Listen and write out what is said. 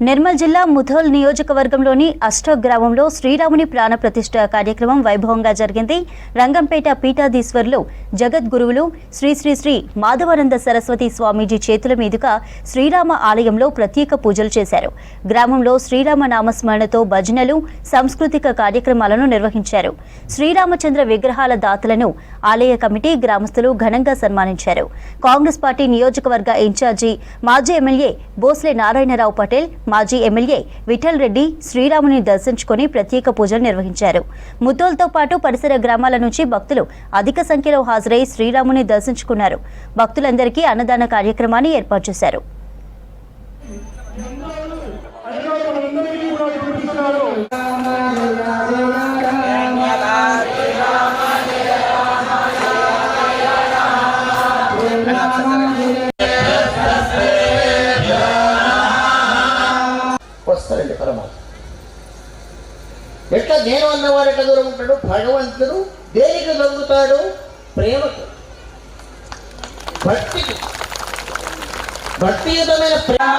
నిర్మల్ జిల్లా ముధోల్ నియోజకవర్గంలోని అష్టోక్ గ్రామంలో శ్రీరాముని ప్రాణ ప్రతిష్ఠ కార్యక్రమం వైభవంగా జరిగింది. రంగంపేట పీఠాధీశ్వరులు జగద్గురువులు శ్రీ శ్రీ శ్రీ మాధవానంద సరస్వతి స్వామీజీ చేతుల మీదుగా శ్రీరామ ఆలయంలో ప్రత్యేక పూజలు చేశారు. గ్రామంలో శ్రీరామ నామస్మరణతో భజనలు, సాంస్కృతిక కార్యక్రమాలను నిర్వహించారు. శ్రీరామచంద్ర విగ్రహాల దాతలను ఆలయ కమిటీ, గ్రామస్తులు ఘనంగా సన్మానించారు. కాంగ్రెస్ పార్టీ నియోజకవర్గ ఇన్ఛార్జి మాజీ ఎమ్మెల్యే బోస్లే నారాయణరావు పటేల్, మాజీ ఎమ్మెల్యే విఠల్ రెడ్డి శ్రీరాముని దర్శించుకుని ప్రత్యేక పూజలు నిర్వహించారు. ముద్దోల్తో పాటు పరిసర గ్రామాల నుంచి భక్తులు అధిక సంఖ్యలో హాజరై శ్రీరాముని దర్శించుకున్నారు. భక్తులందరికీ అన్నదాన కార్యక్రమాన్ని ఏర్పాటు చేశారు. వస్తారండి పరమాత్మ. ఎట్లా నేను అన్నవాడు ఎట్లా దూరం ఉంటాడు? భగవంతుడు దేనికి దొరుకుతాడు? ప్రేమకు, భక్తికి, భక్తియుతమైన ప్రేమ.